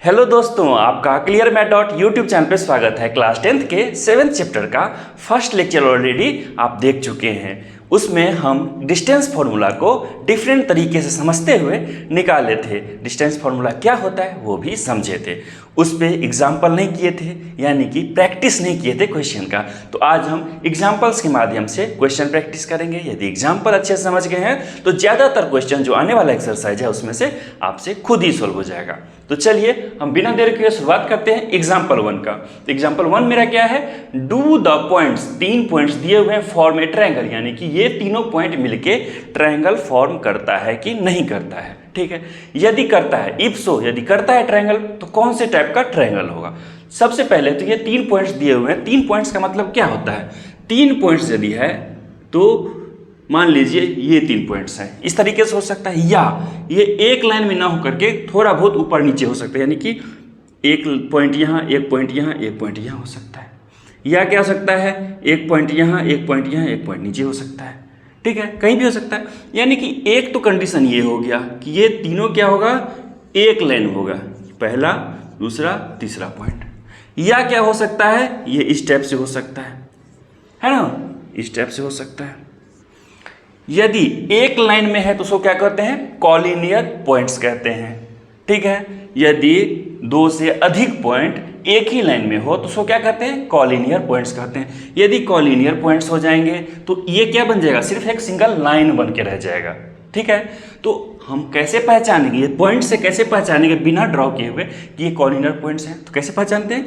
Hello दोस्तों, आपका clear math dot YouTube channel पे स्वागत है। क्लास 10th के 7th चैप्टर का फर्स्ट लेक्चर ऑलरेडी आप देख चुके हैं। उसमें हम डिस्टेंस फार्मूला को डिफरेंट तरीके से समझते हुए निकाले थे। डिस्टेंस फार्मूला क्या होता है वो भी समझे थे। उस पर एग्जाम्पल नहीं किए थे, यानी कि प्रैक्टिस नहीं किए थे क्वेश्चन का। तो आज हम एग्जाम्पल्स के माध्यम से क्वेश्चन प्रैक्टिस करेंगे। यदि एग्जाम्पल अच्छे से समझ गए हैं तो ज़्यादातर क्वेश्चन जो आने वाला एक्सरसाइज है उसमें से आपसे खुद ही सोल्व हो जाएगा। तो चलिए हम बिना देर के शुरुआत करते हैं एग्जाम्पल 1 का। तो एग्जाम्पल 1 मेरा क्या है, डू द पॉइंट्स, 3 पॉइंट्स दिए हुए हैं फॉर्म ए ट्रायंगल, यानी कि ये तीनों पॉइंट मिलके ट्रायंगल फॉर्म करता है कि नहीं करता है। ठीक है, यदि करता है, इफ सो, यदि करता है ट्रायंगल तो कौन से टाइप का ट्रायंगल होगा। सबसे पहले तो ये 3 पॉइंट्स दिए हुए हैं। 3 पॉइंट्स का मतलब क्या होता है, 3 पॉइंट्स यदि है तो मान लीजिए ये 3 पॉइंट्स हैं, इस तरीके से हो सकता है, या ये एक लाइन में ना होकर के थोड़ा बहुत ऊपर नीचे हो सकता है, यानी कि एक पॉइंट यहाँ, एक पॉइंट यहाँ, एक पॉइंट यहाँ हो सकता है। या क्या हो सकता है, एक पॉइंट यहाँ, एक पॉइंट यहाँ, एक पॉइंट नीचे हो सकता है। ठीक है, कहीं भी हो सकता है। यानी कि एक तो कंडीशन ये हो गया कि ये तीनों क्या होगा, एक लाइन होगा, पहला दूसरा तीसरा पॉइंट। या क्या हो सकता है, ये इस टाइप से हो सकता है ना, इस टाइप से हो सकता है। यदि एक लाइन में है तो उसको क्या कहते हैं, कॉलिनियर पॉइंट्स कहते हैं। ठीक है, यदि 2 से अधिक पॉइंट एक ही लाइन में हो तो उसको क्या कहते हैं, कॉलिनियर पॉइंट्स कहते हैं। यदि कॉलिनियर पॉइंट्स हो जाएंगे तो ये क्या बन जाएगा, सिर्फ एक सिंगल लाइन बन के रह जाएगा। ठीक है, तो हम कैसे पहचानेंगे, ये पॉइंट से कैसे पहचानेंगे बिना ड्रॉ किए हुए कि ये कॉलिनियर पॉइंट्स हैं। तो कैसे पहचानते हैं,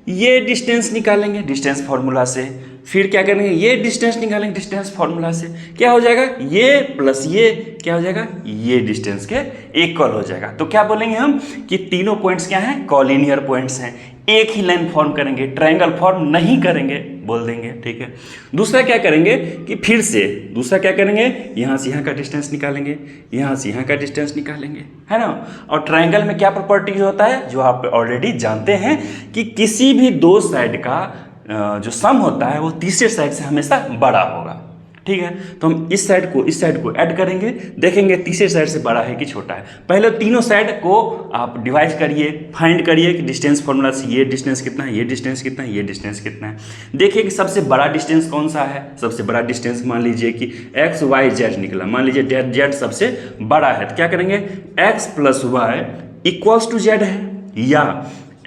ये डिस्टेंस निकालेंगे डिस्टेंस फार्मूला से, फिर क्या करेंगे, ये डिस्टेंस निकालेंगे डिस्टेंस फार्मूला से। क्या हो जाएगा, ये प्लस ये क्या हो जाएगा, ये डिस्टेंस के इक्वल हो जाएगा। तो क्या बोलेंगे हम कि तीनों पॉइंट्स क्या हैं, कॉलिनियर पॉइंट्स हैं, एक ही लाइन फॉर्म करेंगे, ट्रायंगल फॉर्म नहीं करेंगे बोल देंगे। ठीक है, दूसरा क्या करेंगे कि फिर से दूसरा क्या करेंगे, यहाँ से यहाँ का डिस्टेंस निकालेंगे, यहाँ से यहाँ का डिस्टेंस निकालेंगे, है ना। और ट्रायंगल में क्या प्रॉपर्टी होता है जो आप ऑलरेडी जानते हैं कि किसी भी 2 साइड का जो सम होता है वो तीसरे साइड से हमेशा बड़ा होगा। ठीक है, तो हम इस साइड को ऐड करेंगे, देखेंगे तीसरे साइड से बड़ा है कि छोटा है। पहले तीनों साइड को आप डिवाइड करिए, फाइंड करिए कि डिस्टेंस फार्मूला से ये डिस्टेंस कितना है, ये डिस्टेंस कितना है, ये डिस्टेंस कितना है। देखिए कि सबसे बड़ा डिस्टेंस कौन सा है। सबसे बड़ा डिस्टेंस मान लीजिए कि एक्स वाई जेड निकला, मान लीजिए जेड सबसे बड़ा है, तो क्या करेंगे, x plus y equals to z है, या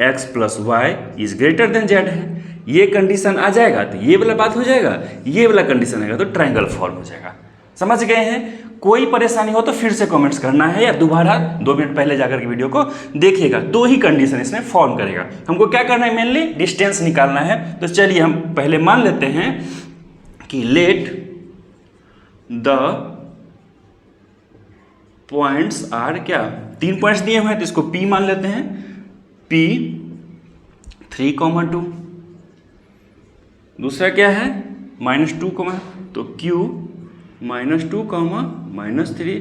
x plus y is greater than z है। ये कंडीशन आ जाएगा तो ये वाला बात हो जाएगा, ये वाला कंडीशन आएगा तो ट्रायंगल फॉर्म हो जाएगा। समझ गए हैं। कोई परेशानी हो तो फिर से कमेंट्स करना है, या दोबारा 2 मिनट पहले जाकर के वीडियो को देखिएगा, 2 ही कंडीशन इसमें फॉर्म करेगा। हमको क्या करना है, मेनली डिस्टेंस निकालना है। तो चलिए हम पहले मान लेते हैं कि लेट द पॉइंट्स आर, क्या 3 पॉइंट्स दिए हुए हैं तो इसको P मान लेते हैं, P 3,2। दूसरा क्या है, -2, तो Q -2, -3,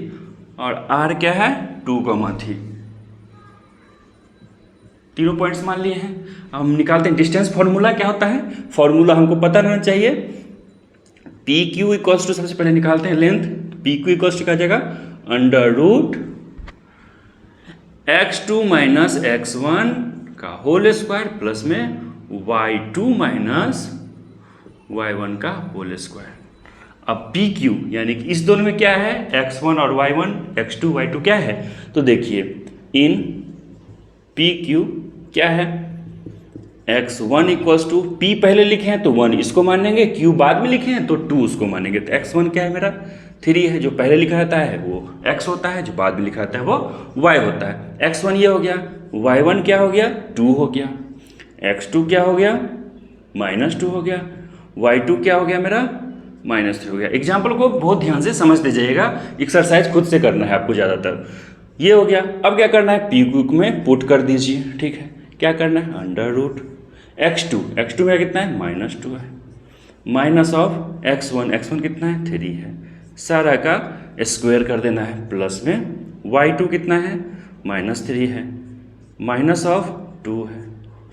और R क्या है 2,3। तीनों पॉइंट्स मान लिए हैं। अब हम निकालते हैं डिस्टेंस फार्मूला। क्या होता है, फार्मूला हमको पता रहना चाहिए। PQ इक्वल्स टू, सबसे पहले निकालते हैं लेंथ, PQ इक्वल्स टू क्या जाएगा, √x2 - x1 का होल स्क्वायर प्लस में y2 - y1 का होल स्क्वायर। अब PQ यानी कि इस दोनों में क्या है, x1 और y1, x2 y2 क्या है, तो देखिए इन PQ क्या है, x1 इक्वल्स टू, P पहले लिखे हैं तो 1 इसको मानेंगे, Q बाद में लिखे हैं तो 2 उसको मानेंगे। तो x1 क्या है मेरा 3 है, जो पहले लिखा रहता है वो x होता है, जो बाद में लिखा रहता है वो y होता है। x1 ये हो गया, y1 क्या हो गया 2 हो गया, x2 क्या हो गया -2 हो गया, y2 क्या हो गया मेरा -3 हो गया। एग्जाम्पल को बहुत ध्यान से समझते जाइएगा, एक्सरसाइज खुद से करना है आपको ज़्यादातर। ये हो गया। अब क्या करना है, PQ में पुट कर दीजिए। ठीक है, क्या करना है, √x2 में कितना है -2 है, माइनस ऑफ x1 कितना है 3 है, सारा का स्क्वायर कर देना है, प्लस में y2 कितना है -3 है, माइनस ऑफ 2 है,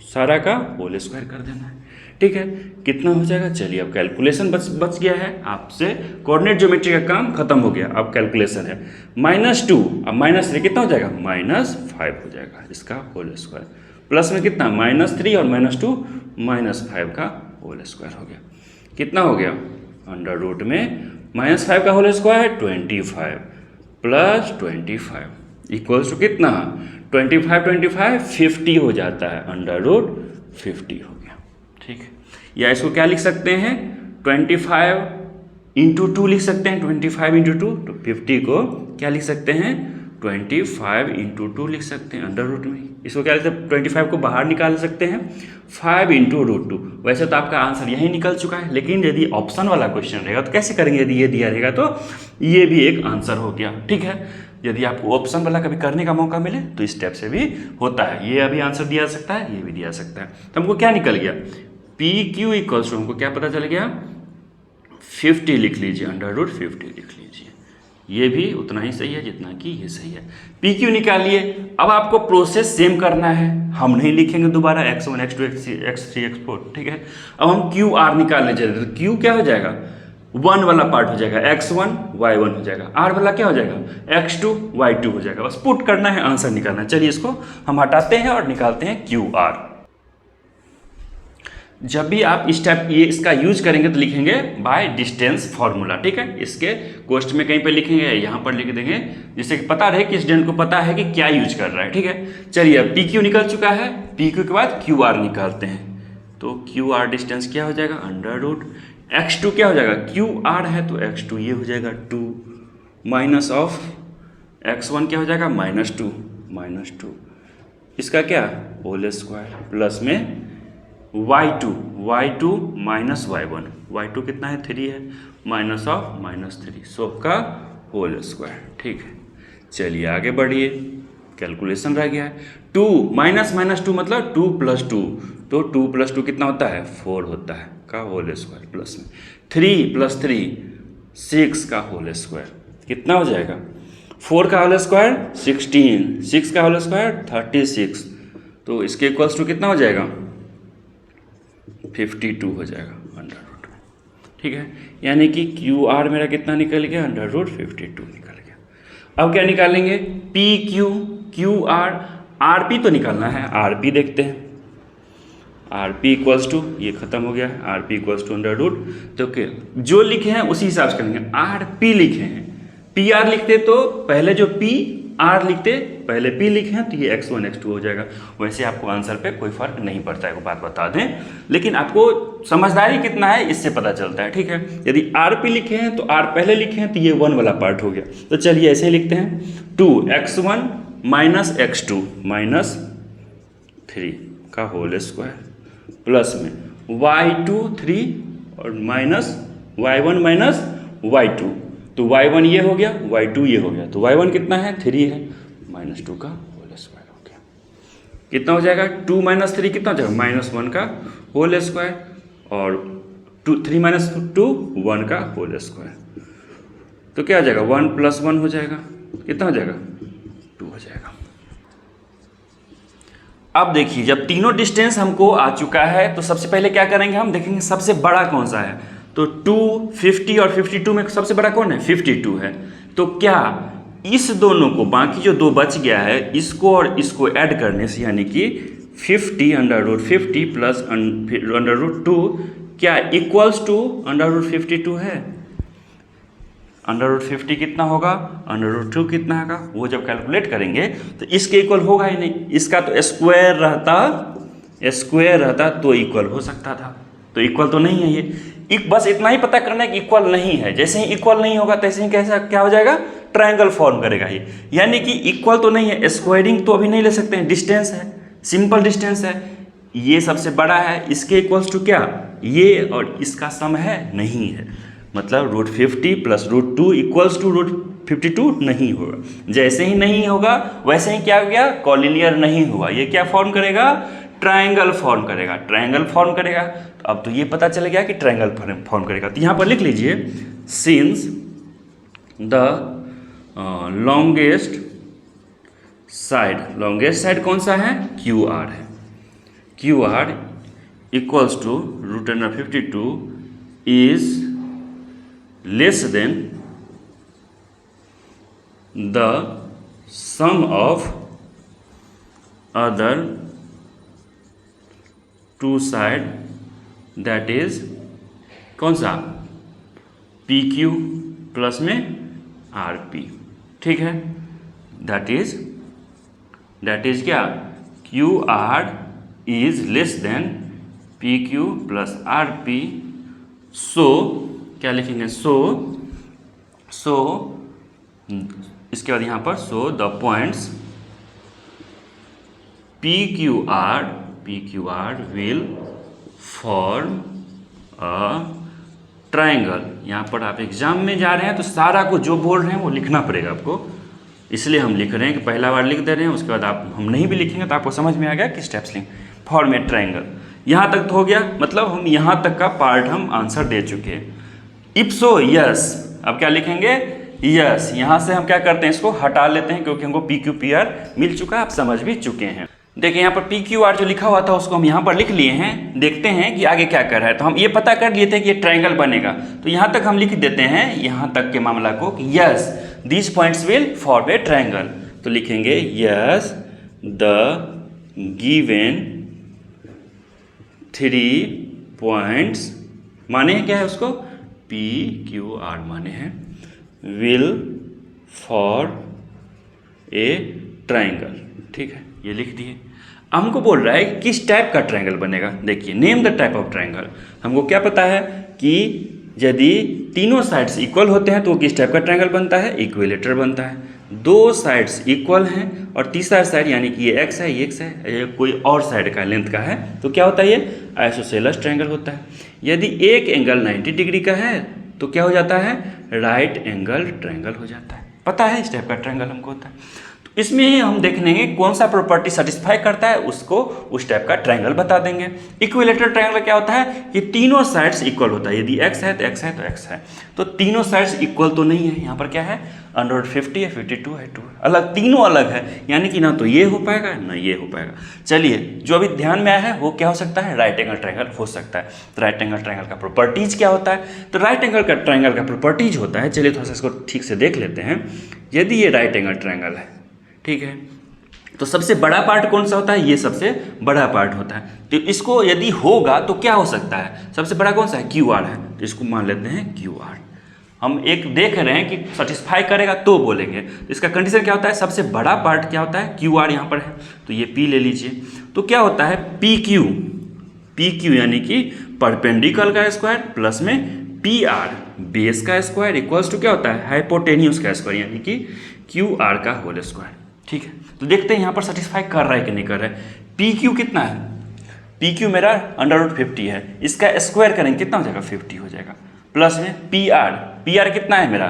सारा का होल स्क्वायर कर देना है। ठीक है, कितना हो जाएगा, चलिए अब कैलकुलेशन बच गया है आपसे, कोऑर्डिनेट ज्योमेट्री का काम खत्म हो गया, अब कैलकुलेशन है -2, अब -3 कितना हो जाएगा, -5 हो जाएगा इसका होल स्क्वायर, प्लस में कितना -3 और -2 -5 का होल स्क्वायर हो गया, कितना हो गया, अंडर रूट में -5 का whole square 25 plus 25 equals to कितना, 25 50 हो जाता है, अंडर रूट 50 हो गया। ठीक है, या इसको क्या लिख सकते हैं, 25 इंटू 2 लिख सकते हैं, 25 इंटू 2, तो 50 को क्या लिख सकते हैं, 25 इंटू 2 लिख सकते हैं अंडर रूट में, इसको क्या लिखते हैं, 25 को बाहर निकाल सकते हैं, 5 इंटू रूट 2। वैसे तो आपका आंसर यही निकल चुका है, लेकिन यदि ऑप्शन वाला क्वेश्चन रहेगा तो कैसे करेंगे, यदि ये दिया रहेगा तो ये भी एक आंसर हो गया। ठीक है, यदि आपको ऑप्शन वाला कभी करने का मौका मिले तो इस स्टेप से भी होता है, ये अभी आंसर दिया जा सकता है, ये भी दिया जा सकता है। तो हमको क्या निकल गया, पी क्यू इक्वल्स टू, हमको क्या पता चल गया, 50 लिख लीजिए, अंडर रूट 50 लिख लीजिए, ये भी उतना ही सही है जितना कि ये सही है। पी क्यू निकालिए, अब आपको प्रोसेस सेम करना है, हम नहीं लिखेंगे दोबारा x1 x2 x3 x4, ठीक है। अब हम क्यू आर निकालने चले, तो क्यू क्या हो जाएगा, 1 वाला पार्ट हो जाएगा, x1 y1 हो जाएगा, r वाला क्या हो जाएगा, x2 y2 हो जाएगा, बस पुट करना है, आंसर निकालना है। चलिए इसको हम हटाते हैं और निकालते हैं क्यू आर। जब भी आप स्टेप ये इसका यूज करेंगे तो लिखेंगे बाय डिस्टेंस फॉर्मूला, ठीक है, इसके क्वेश्चन में कहीं पे लिखेंगे, यहाँ पर लिख देंगे, जिससे कि पता रहे कि स्टूडेंट को पता है कि क्या यूज कर रहा है। ठीक है, चलिए अब पी क्यू निकल चुका है, पी क्यू के बाद क्यू आर निकालते हैं, तो क्यू आर डिस्टेंस क्या हो जाएगा, अंडर रूट x2 क्या हो जाएगा, क्यू आर है तो x2 ये हो जाएगा 2 माइनस ऑफ x1 क्या हो जाएगा, -2 इसका क्या होल स्क्वायर, प्लस में y2 माइनस y1 कितना है, 3 है, माइनस ऑफ -3 सब का होल स्क्वायर। ठीक है, चलिए आगे बढ़िए, कैलकुलेशन रह गया है, 2 -2 मतलब 2 + 2, तो 2 + 2 कितना होता है, 4 होता है का होल स्क्वायर, प्लस में 3 + 3 6 का होल स्क्वायर, कितना हो जाएगा, 4 का होल स्क्वायर 16, 6 का होल स्क्वायर 36, तो इसके इक्वल्स टू कितना हो जाएगा, 52 हो जाएगा अंडर रूट में। ठीक है, यानी कि क्यू आर मेरा कितना निकल गया, अंडर रूट 52 निकल गया। अब क्या निकालेंगे, P Q Q R P तो निकालना है, आर पी देखते हैं, आर पी इक्वल्स टू, ये खत्म हो गया है, R P equals to under root, तो क्या जो लिखे हैं उसी हिसाब से करेंगे, आर पी लिखे हैं, पी आर लिखते तो पहले जो पी आर लिखते पहले पी लिखे हैं तो ये x1 x2 हो जाएगा। वैसे आपको आंसर पे कोई फर्क नहीं पड़ता है, वो बात बता दें, लेकिन आपको समझदारी कितना है इससे पता चलता है। ठीक है, यदि आर पी लिखे हैं तो आर पहले लिखे हैं तो ये 1 वाला पार्ट हो गया, तो चलिए ऐसे ही लिखते हैं, 2x1 माइनस x2 माइनस 3 का होल स्क्वायर, प्लस में y2 3 और माइनस y1 माइनस y2, तो y1 ये हो गया, y2 ये हो गया, तो y1 कितना है, 3 है, -2 का होल स्क्वायर हो गया, कितना हो जाएगा, 2 - 3 कितना हो जाएगा, -1 का होल स्क्वायर, और 3 - 2 1 का होल स्क्वायर, तो क्या हो जाएगा, 1 + 1 हो जाएगा, कितना हो जाएगा, 2 हो जाएगा। अब देखिए जब तीनों डिस्टेंस हमको आ चुका है तो सबसे पहले क्या करेंगे, हम देखेंगे सबसे बड़ा कौन सा है, तो 2 50 और 52 में सबसे बड़ा कौन है, 52 है, तो क्या इस दोनों को, बाकी जो 2 बच गया है, इसको और इसको ऐड करने से, यानी कि 50 under root 50 plus under root 2 क्या इक्वल्स टू अंडर रूट 52 है, अंडर रूट 50 कितना होगा, अंडर रूट 2 कितना होगा, वो जब कैलकुलेट करेंगे तो इसके इक्वल होगा ही नहीं, इसका तो स्क्वायर रहता तो इक्वल हो सकता था, तो इक्वल तो नहीं है ये, बस इतना ही पता करना है कि इक्वल नहीं है, जैसे ही इक्वल नहीं होगा तैसे ही कैसा क्या हो जाएगा, ट्रायंगल फॉर्म करेगा ये, यानी कि इक्वल तो नहीं है, स्क्वायरिंग तो अभी नहीं ले सकते हैं, डिस्टेंस है, सिंपल डिस्टेंस है, ये सबसे बड़ा है, इसके इक्वल्स टू क्या, ये और इसका सम है, नहीं है, मतलब root 50 plus root 2 equals to root 52 नहीं होगा, जैसे ही नहीं होगा वैसे ही क्या हो गया, कॉलिनियर नहीं हुआ, ये क्या फॉर्म करेगा, ट्रायंगल फॉर्म करेगा, ट्रायंगल फॉर्म करेगा। तो अब तो ये पता चल गया कि ट्रायंगल फॉर्म करेगा, तो यहाँ पर लिख लीजिए, सिंस द लॉन्गेस्ट साइड कौन सा है, क्यू आर है, Q R equals to root under 52 is less than the sum of other two side, that is कौन सा, पी क्यू प्लस में आर पी। ठीक है, दैट इज क्या, Q R is less than P Q plus R P. So क्या लिखेंगे, so इसके बाद यहाँ पर so the points P Q R will form a triangle. यहाँ पर आप एग्जाम में जा रहे हैं तो सारा को जो बोल रहे हैं वो लिखना पड़ेगा आपको, इसलिए हम लिख रहे हैं कि पहला बार लिख दे रहे हैं, उसके बाद आप हम नहीं भी लिखेंगे तो आपको समझ में आ गया कि स्टेप्स लिख फॉर्म ए ट्राइंगल। यहाँ तक तो हो गया, मतलब हम यहाँ तक का पार्ट हम आंसर दे चुके हैं। इफ सो यस, अब क्या लिखेंगे, यस। यहाँ से हम क्या करते हैं, इसको हटा लेते हैं क्योंकि हमको पी क्यू पी आर मिल चुका है, आप समझ भी चुके हैं। देखिए यहाँ पर पी क्यू आर जो लिखा हुआ था उसको हम यहाँ पर लिख लिए हैं, देखते हैं कि आगे क्या कर रहा है। तो हम ये पता कर लिए थे कि ये ट्राइंगल बनेगा, तो यहाँ तक हम लिख देते हैं यहाँ तक के मामला को कि yes these points will form A triangle. तो लिखेंगे यस द गिवन 3 पॉइंट्स, माने हैं क्या है उसको, पी क्यू आर माने हैं, विल फॉर्म ए ट्राइंगल। ठीक है, ये लिख दिए। हमको बोल रहा है किस टाइप का ट्राइंगल बनेगा। देखिए name the type of triangle. हमको क्या पता है कि यदि तीनों साइड्स इक्वल होते हैं तो वो किस टाइप का ट्राइंगल बनता है, इक्विलेटरल बनता है। दो साइड्स इक्वल हैं और तीसरा साइड यानी कि ये एक्स है, ये एक्स है, ये कोई और साइड का लेंथ का है, तो क्या होता है, ये आइसोसेलेस ट्राइंगल होता है। यदि एक एंगल 90 डिग्री का है तो क्या हो जाता है, राइट एंगल ट्राइंगल हो जाता है। पता है इस टाइप का ट्राइंगल हमको होता है। इसमें ही हम देखेंगे कौन सा प्रॉपर्टी सेटिस्फाई करता है, उसको उस टाइप का ट्रायंगल बता देंगे। इक्विलेटरल ट्रायंगल क्या होता है कि तीनों साइड्स इक्वल होता है। यदि x है तो x है तो x है, तो तीनों साइड्स इक्वल तो नहीं है। यहाँ पर क्या है, √50 है, 52 है, 2 अलग, तीनों अलग है, यानी कि ना तो ये हो पाएगा ना ये हो पाएगा। चलिए जो अभी ध्यान में आया है वो क्या हो सकता है, राइट एंगल ट्रायंगल हो सकता है। तो राइट एंगल ट्रायंगल का प्रॉपर्टीज क्या होता है, तो राइट एंगल का ट्रायंगल का प्रॉपर्टीज होता है, चलिए थोड़ा सा इसको ठीक से देख लेते हैं। यदि ये राइट एंगल ट्रायंगल है, ठीक है, तो सबसे बड़ा पार्ट कौन सा होता है, ये सबसे बड़ा पार्ट होता है। तो इसको यदि होगा तो क्या हो सकता है, सबसे बड़ा कौन सा है, क्यू आर है, तो इसको मान लेते हैं क्यू आर। हम एक देख रहे हैं कि सेटिस्फाई करेगा तो बोलेंगे। तो इसका कंडीशन क्या होता है, सबसे बड़ा पार्ट क्या होता है, क्यू आर यहाँ पर है, तो ये पी ले लीजिए। तो क्या होता है, पी क्यू यानी कि परपेंडिकुलर का स्क्वायर प्लस में पी आर बेस का स्क्वायर इक्वल्स टू क्या होता है, हाइपोटेन्यूज का स्क्वायर यानी कि क्यू आर का होल स्क्वायर। ठीक है, तो देखते हैं यहाँ पर सेटिस्फाई कर रहा है कि नहीं कर रहा है। पी क्यू कितना है, पी क्यू मेरा √50 है, इसका स्क्वायर करेंगे कितना हो जाएगा, 50 हो जाएगा, प्लस में पी आर कितना है मेरा,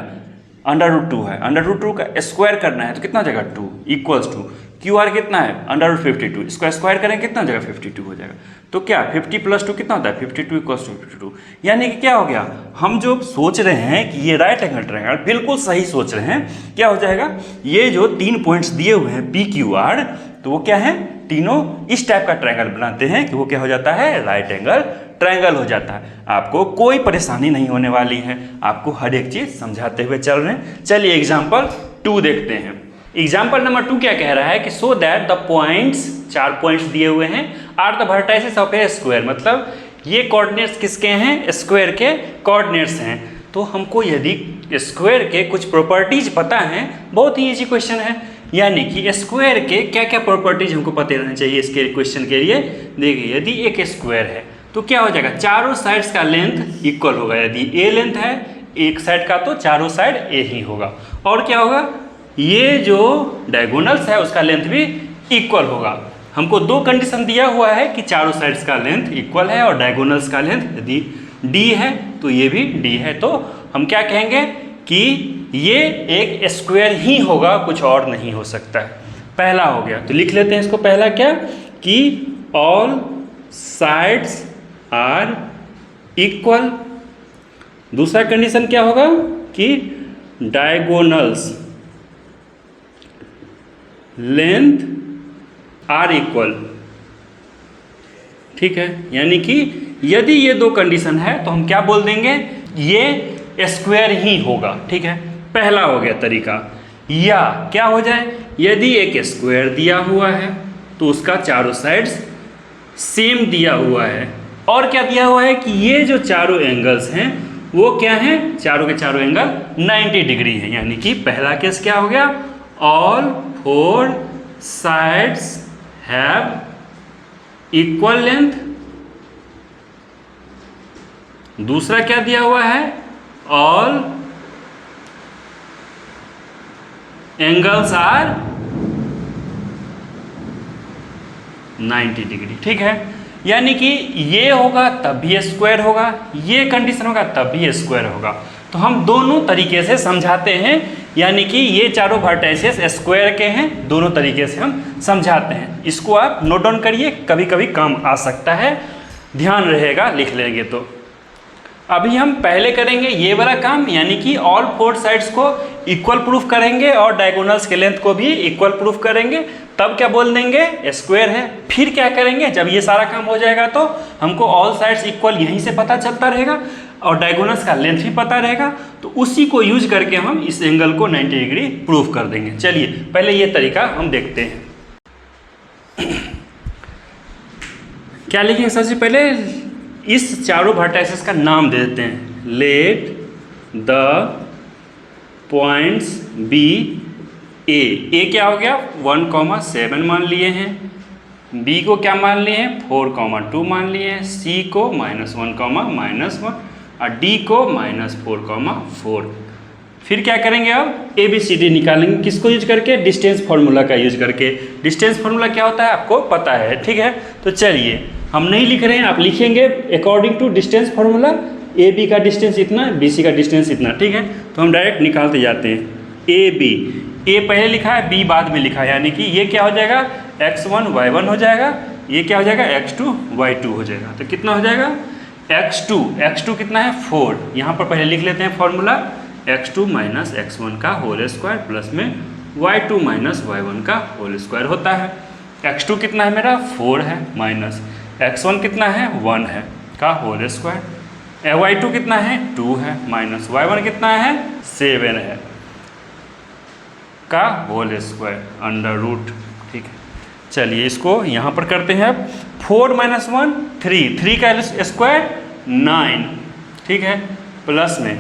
√2 है, √2 का स्क्वायर करना है तो कितना हो जाएगा 2 इक्वल्स टू क्यू आर कितना है √52, इसका स्क्वायर करेंगे कितना हो जाएगा 52 हो जाएगा। तो क्या 50 + 2 कितना होता है 52 इक्वल्स टू 52, यानी कि क्या हो गया, हम जो सोच रहे हैं कि ये राइट एंगल ट्रायंगल बिल्कुल सही सोच रहे हैं। क्या हो जाएगा, ये जो 3 पॉइंट्स दिए हुए हैं पी क्यू आर, तो वो क्या है, तीनों इस टाइप का ट्रायंगल बनाते हैं कि वो क्या हो जाता है, राइट एंगल ट्रायंगल हो जाता है। आपको कोई परेशानी नहीं होने वाली है, आपको हर एक चीज समझाते हुए चल रहे हैं। चलिए एग्जाम्पल 2 देखते हैं। एग्जाम्पल नंबर 2 क्या कह रहा है कि so that the points, 4 points दिए हुए हैं, are the vertices of a square, मतलब ये कोऑर्डिनेट्स किसके हैं, स्क्वायर के कोऑर्डिनेट्स हैं। तो हमको यदि स्क्वायर के कुछ प्रॉपर्टीज पता है, बहुत ही इजी क्वेश्चन है, यानी कि स्क्वायर के क्या क्या प्रॉपर्टीज हमको पता रहना चाहिए इसके क्वेश्चन के लिए। देखिए यदि एक स्क्वायर है तो क्या हो जाएगा, चारों साइड्स का लेंथ इक्वल होगा। यदि ए लेंथ है एक साइड का तो चारों साइड ए ही होगा। और क्या होगा, ये जो डायगोनल्स है उसका लेंथ भी इक्वल होगा। हमको 2 कंडीशन दिया हुआ है कि चारों साइड्स का लेंथ इक्वल है और डायगोनल्स का लेंथ यदि डी है तो ये भी डी है। तो हम क्या कहेंगे कि ये एक स्क्वायर ही होगा, कुछ और नहीं हो सकता है। पहला हो गया, तो लिख लेते हैं इसको। पहला क्या कि ऑल साइड्स आर इक्वल। दूसरा कंडीशन क्या होगा कि डायगोनल्स लेंथ आर इक्वल। ठीक है, यानी कि यदि ये दो कंडीशन है तो हम क्या बोल देंगे, ये स्क्वायर ही होगा। ठीक है, पहला हो गया तरीका। या क्या हो जाए, यदि एक स्क्वायर दिया हुआ है तो उसका चारों साइड्स सेम दिया हुआ है, और क्या दिया हुआ है कि ये जो चारों एंगल्स हैं वो क्या हैं, चारों के चारों एंगल 90 डिग्री है। यानी कि पहला केस क्या हो गया, all four sides have equal length. दूसरा क्या दिया हुआ है, ऑल एंगल्स आर 90 डिग्री। ठीक है, यानी कि ये होगा तब भी स्क्वायर होगा, ये कंडीशन होगा तब भी स्क्वायर होगा। तो हम दोनों तरीके से समझाते हैं, यानी कि ये चारों वर्टाइसेस स्क्वायर के हैं, दोनों तरीके से हम समझाते हैं। इसको आप नोट डाउन करिए, कभी कभी काम आ सकता है, ध्यान रहेगा लिख लेंगे तो। अभी हम पहले करेंगे ये वाला काम, यानी कि ऑल फोर साइड्स को इक्वल प्रूफ करेंगे और डायगोनल्स के लेंथ को भी इक्वल प्रूफ करेंगे, तब क्या बोल देंगे, स्क्वायर है। फिर क्या करेंगे, जब ये सारा काम हो जाएगा तो हमको ऑल साइड्स इक्वल यहीं से पता चलता रहेगा और डायगोनल्स का लेंथ भी पता रहेगा, तो उसी को यूज करके हम इस एंगल को 90 डिग्री प्रूफ कर देंगे। चलिए पहले ये तरीका हम देखते हैं। क्या लिखेंगे, सबसे पहले इस चारों वर्टाइसेस का नाम दे देते हैं। लेट द पॉइंट्स बी ए क्या हो गया, 1,7 मान लिए हैं, बी को क्या मान लिए हैं, 4,2 मान लिए हैं, सी को -1,-1 और डी को -4,4। फिर क्या करेंगे, अब ए बी सी डी निकालेंगे, किसको यूज करके, डिस्टेंस फार्मूला का यूज करके। डिस्टेंस फार्मूला क्या होता है आपको पता है, ठीक है। तो चलिए हम नहीं लिख रहे हैं, आप लिखेंगे according to distance formula, A B का डिस्टेंस इतना, बी सी का डिस्टेंस इतना, ठीक है। तो हम डायरेक्ट निकालते जाते हैं। ए बी, ए पहले लिखा है, बी बाद में लिखा है, यानी कि ये क्या हो जाएगा, x1 y1 हो जाएगा, ये क्या हो जाएगा, x2 y2 हो जाएगा। तो कितना हो जाएगा, x2 कितना है 4, यहाँ पर पहले लिख लेते हैं फॉर्मूला, x2 - x1 का होल स्क्वायर प्लस में y2 - y1 का होल स्क्वायर होता है। x2 कितना है मेरा 4 है, माइनस x1 कितना है 1 है का होल स्क्वायर, y2 कितना है 2 है, माइनस y1 कितना है 7 है का होल स्क्वायर अंडर रूट। ठीक है, चलिए इसको यहाँ पर करते हैं अब। 4 - 1 3 का स्क्वायर 9, ठीक है, प्लस में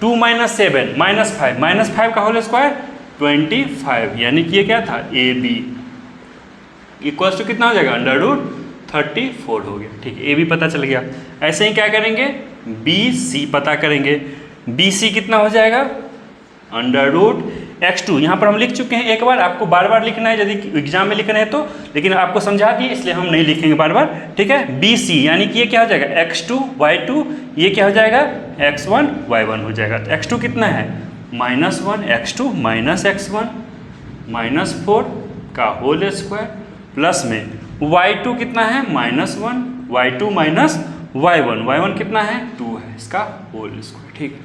2 - 7 -5 का होल स्क्वायर 25, यानी कि ये क्या था, ए बी इक्वल्स टू कितना हो जाएगा, अंडर रूट 34 हो गया। ठीक है, ए बी पता चल गया। ऐसे ही क्या करेंगे, बी सी पता करेंगे, बी सी कितना हो जाएगा, अंडर रूट x2, यहाँ पर हम लिख चुके हैं एक बार, आपको बार बार लिखना है यदि एग्जाम में लिखना है तो, लेकिन आपको समझा दिए इसलिए हम नहीं लिखेंगे बार बार, ठीक है। बी सी यानी कि ये क्या हो जाएगा, x2 y2, ये क्या हो जाएगा, x1 y1 हो जाएगा। तो x2 कितना है -1, x2 - x1 -4 का होल स्क्वायर प्लस में y2 कितना है -1, y2 - y1 कितना है 2 है, इसका होल स्क्वायर। ठीक है,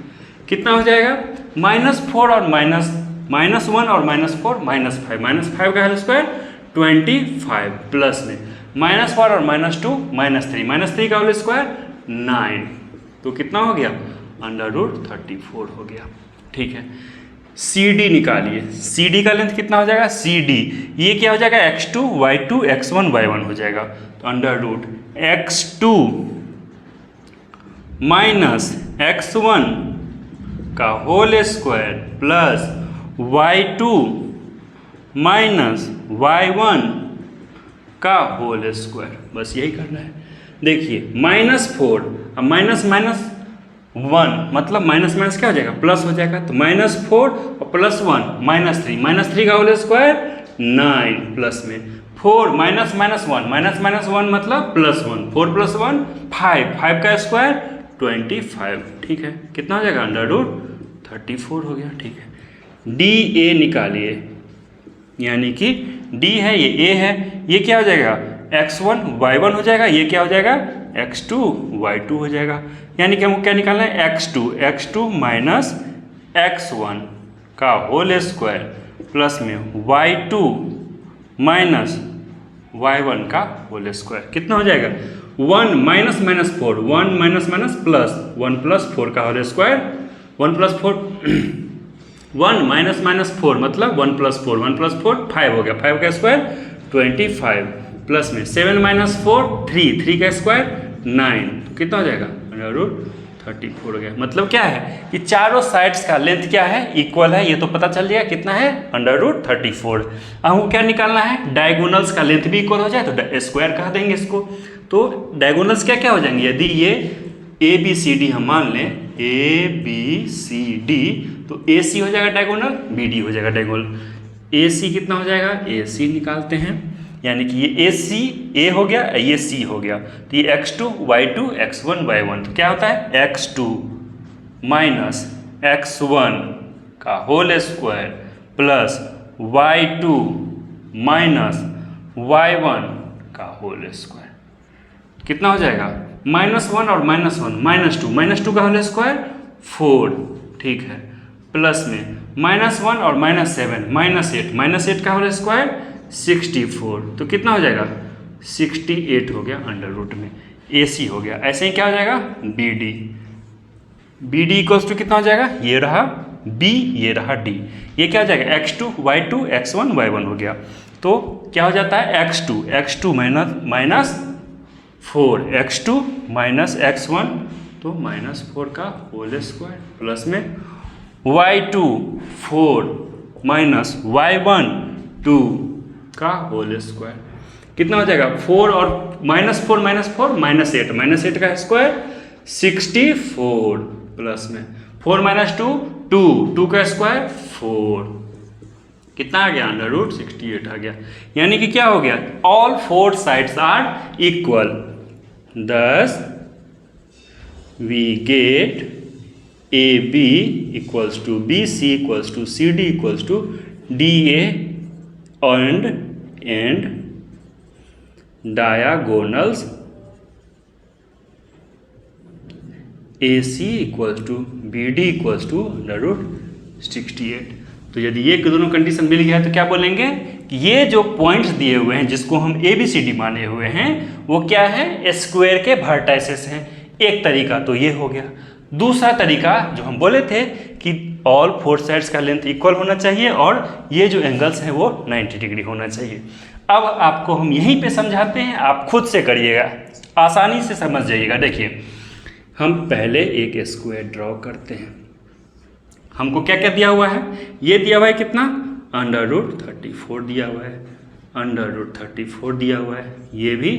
कितना हो जाएगा, -4 और -1 और -4 -5 का होल स्क्वायर 25 प्लस में -4 और -2 -3 का होल स्क्वायर 9, तो कितना हो गया, अंडर रूट 34 हो गया। ठीक है, सी डी निकालिए, सी डी का लेंथ कितना हो जाएगा, सी डी ये क्या हो जाएगा, x2 y2 x1 y1 हो जाएगा। तो अंडर रूट x2 - x1 का whole square plus y2 - y1 का होल स्क्वायर, बस यही करना है। देखिए -4 अब -1 मतलब माइनस क्या हो जाएगा, प्लस हो जाएगा। तो -4 और +1 -3 का होल स्क्वायर 9 प्लस में 4 -1 मतलब +1, 4 + 1 5 का स्क्वायर 25। ठीक है, कितना हो जाएगा, अंडर रूट 34 हो गया। ठीक है, डी ए निकालिए, यानी कि डी है ये ए है, ये क्या हो जाएगा, x1 y1 हो जाएगा, ये क्या हो जाएगा, x2 y2 हो जाएगा। यानी कि हमको क्या निकालना है, x2 - x1 का होल स्क्वायर प्लस में y2 - y1 का होल स्क्वायर, कितना हो जाएगा 1 minus minus 4, 1 minus minus plus, 1 plus 4 का whole square, 1 plus 4 1 minus minus 4 मतलब 1 प्लस 4, 1 प्लस 4 5 हो गया, 5 का स्क्वायर 25 प्लस में 7 माइनस 4 3, 3 का स्क्वायर 9, तो कितना हो जाएगा अंडर रूट 34 हो गया। मतलब क्या है कि चारों साइड्स का लेंथ क्या है, इक्वल है, ये तो पता चल गया कितना है अंडर रूट 34। अब हमको क्या निकालना है, डायगोनल्स का लेंथ भी इक्वल हो जाए तो स्क्वायर कह देंगे इसको। तो डायगोनल्स क्या क्या हो जाएंगे, यदि ये ए बी सी डी हम मान लें ए बी सी डी, तो ए सी हो जाएगा डायगोनल, बी डी हो जाएगा डायगोनल। ए सी कितना हो जाएगा, ए सी निकालते हैं, यानी कि ये ए सी ए हो गया, ये सी हो गया, तो ये x2 y2 x1 y1, तो क्या होता है x2 माइनस x1 का whole square plus y2 minus y1 का होल स्क्वायर, कितना हो जाएगा -1 और -1 -2 का होल स्क्वायर 4, ठीक है, प्लस में -1 और -7 -8 का होल स्क्वायर 64, तो कितना हो जाएगा 68 हो गया अंडर रूट में, ए सी हो गया। ऐसे ही क्या हो जाएगा बी डी इक्वल्स टू कितना हो जाएगा, ये रहा बी, ये रहा डी, ये क्या हो जाएगा x2 y2 x1 y1 हो गया। तो क्या हो जाता है x2 minus 4 x2 minus x1, तो -4 का होल स्क्वायर प्लस में y2 4 माइनस y1 2 का होल स्क्वायर, कितना हो जाएगा 4 और -4 -8 का स्क्वायर 64 प्लस में 4 माइनस 2 का स्क्वायर 4, कितना आ गया अंडर रूट 68 आ गया। यानी कि क्या हो गया, all 4 sides are equal, thus we get AB equals to BC equals to CD equals to DA and diagonals AC equals to BD equals to under root 68। तो यदि ये दोनों कंडीशन मिल गया है तो क्या बोलेंगे कि ये जो पॉइंट्स दिए हुए हैं जिसको हम ABCD माने हुए हैं वो क्या है, स्क्वायर के वर्टाइसेस हैं। एक तरीका तो ये हो गया। दूसरा तरीका जो हम बोले थे कि ऑल 4 साइड्स का लेंथ इक्वल होना चाहिए और ये जो एंगल्स हैं वो 90 डिग्री होना चाहिए। अब आपको हम यहीं पे समझाते हैं, आप खुद से करिएगा, आसानी से समझ जाइएगा। देखिए हम पहले एक स्क्वायर ड्रॉ करते हैं। हमको क्या क्या दिया हुआ है, ये दिया हुआ है कितना, अंडर रूट 34 दिया हुआ है, अंडर रूट 34 दिया हुआ है, ये भी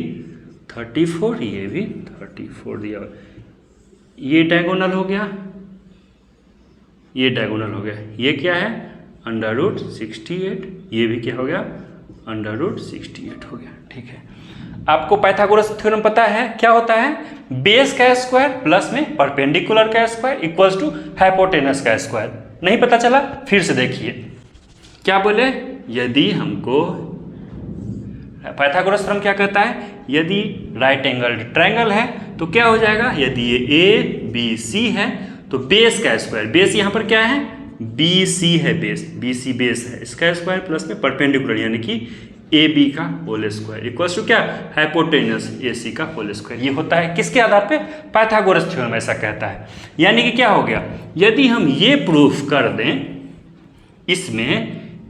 34, ये भी 34 दिया हुआ है। ये डायगोनल हो गया, ये डायगोनल हो गया, ये क्या है अंडर रूट 68, ये भी क्या हो गया अंडर रूट 68 हो गया। ठीक है, आपको पाइथागोरस थ्योरम पता है क्या होता है, बेस का स्क्वायर प्लस में परपेंडिकुलर का स्क्वायर इक्वल्स टू हाइपोटेनस का स्क्वायर। नहीं पता चला, फिर से देखिए क्या बोले, यदि हमको पाइथागोरस थ्योरम क्या कहता है, यदि राइट एंगल ट्रायंगल है तो क्या हो जाएगा, यदि ये ए बी सी है तो बेस का स्क्वायर, बेस यहाँ पर क्या है बी सी है, बेस बी सी बेस है, इसका स्क्वायर प्लस में परपेंडिकुलर यानी कि ए बी का होल स्क्वायर इक्वल्स टू क्या हाइपोटेनस ए सी का होल स्क्वायर। ये होता है किसके आधार पे, पाइथागोरस थ्योरम ऐसा कहता है। यानी कि क्या हो गया, यदि हम ये प्रूफ कर दें, इसमें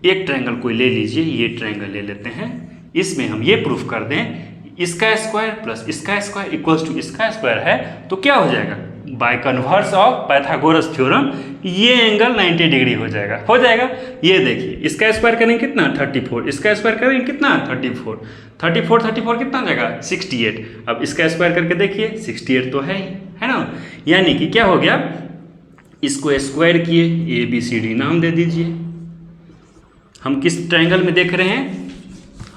एक ट्रायंगल कोई ले लीजिए, ये ट्रायंगल ले लेते हैं, इसमें हम ये प्रूफ कर दें इसका स्क्वायर प्लस इसका स्क्वायर इक्वल्स टू इसका स्क्वायर है, तो क्या हो जाएगा, bye converse of Pythagoras theorem ये एंगल 90 डिग्री हो जाएगा, हो जाएगा। ये देखिए इसका स्क्वायर करेंगे कितना 34, इसका स्क्वायर करेंगे कितना 34, 34 कितना हो जाएगा 68। अब इसका स्क्वायर करके देखिए 68 तो है ही, है ना। यानी कि क्या हो गया, इसको स्क्वायर किए, ए बी सी डी नाम दे दीजिए। हम किस ट्रायंगल में देख रहे हैं,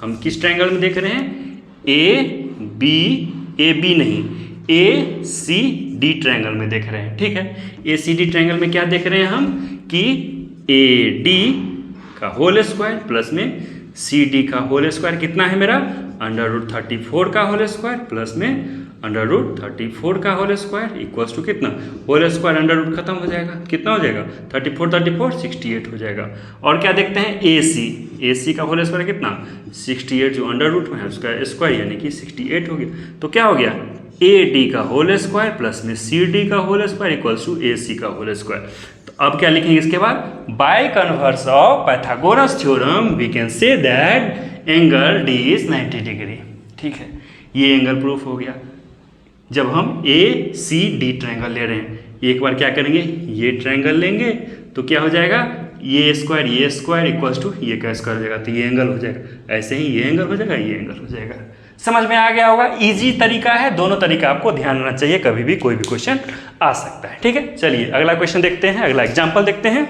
हम किस ट्रायंगल में देख रहे हैं, ए बी नहीं, ए सी डी ट्रायंगल में देख रहे हैं। ठीक है, ए सी डी ट्रायंगल में क्या देख रहे हैं हम कि ए डी का होल स्क्वायर प्लस में सी डी का होल स्क्वायर कितना है मेरा अंडर रूट 34 का होल स्क्वायर प्लस में 34 का होल स्क्वायर इक्वल्स टू कितना, होल स्क्वायर अंडर रूट खत्म हो जाएगा, कितना हो जाएगा 34 68 हो जाएगा। और क्या देखते हैं AC का होल स्क्वायर कितना 68, जो अंडर रूट में है उसका स्क्वायर यानी कि 68 हो गया। तो क्या हो गया AD का होल स्क्वायर प्लस में CD का whole square equals to AC का होल स्क्वायर। तो अब क्या लिखेंगे इसके बाद, by converse of Pythagoras theorem we can say that angle D is 90 degree. ठीक है, ये एंगल प्रूफ हो गया। जब हम ACD ट्रायंगल ले रहे हैं, एक बार क्या करेंगे, ये ट्रायंगल लेंगे तो क्या हो जाएगा, ये स्क्वायर इक्वल्स टू ये का स्क्वायर हो जाएगा, तो ये एंगल हो जाएगा। ऐसे ही ये एंगल हो जाएगा, ये एंगल हो जाएगा। समझ में आ गया होगा, इजी तरीका है। दोनों तरीका आपको ध्यान रखना चाहिए, कभी भी कोई भी क्वेश्चन आ सकता है। ठीक है, चलिए अगला क्वेश्चन देखते हैं, अगला एग्जाम्पल देखते हैं।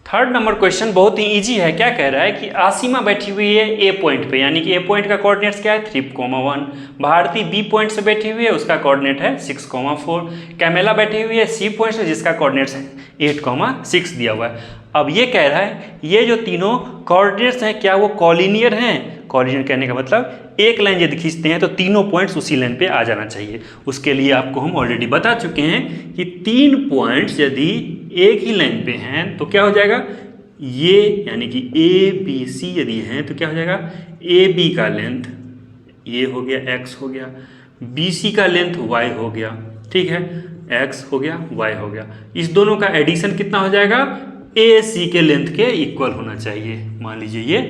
थर्ड नंबर क्वेश्चन बहुत ही इजी है। क्या कह रहा है कि आसिमा बैठी हुई है ए पॉइंट पे, यानी कि ए पॉइंट का कोऑर्डिनेट्स क्या है 3,1। भारती बी पॉइंट से बैठी हुई है, उसका कोऑर्डिनेट है 6,4। कैमेला बैठी हुई है सी पॉइंट से, जिसका कोऑर्डिनेट्स है 8,6 दिया हुआ है। अब ये कह रहा है ये जो तीनों कोऑर्डिनेट्स हैं क्या वो कॉलिनियर हैं। कॉलिनियर कहने का मतलब एक लाइन यदि खींचते हैं तो तीनों पॉइंट्स उसी लाइन पे आ जाना चाहिए। उसके लिए आपको हम ऑलरेडी बता चुके हैं कि 3 पॉइंट्स यदि एक ही लाइन पे हैं तो क्या हो जाएगा, ये यानी कि ABC यदि हैं तो क्या हो जाएगा, AB का लेंथ ये हो गया x हो गया, BC का लेंथ y हो गया। ठीक है, x हो गया y हो गया, इस दोनों का एडिशन कितना हो जाएगा, AC के लेंथ के इक्वल होना चाहिए। मान लीजिए ये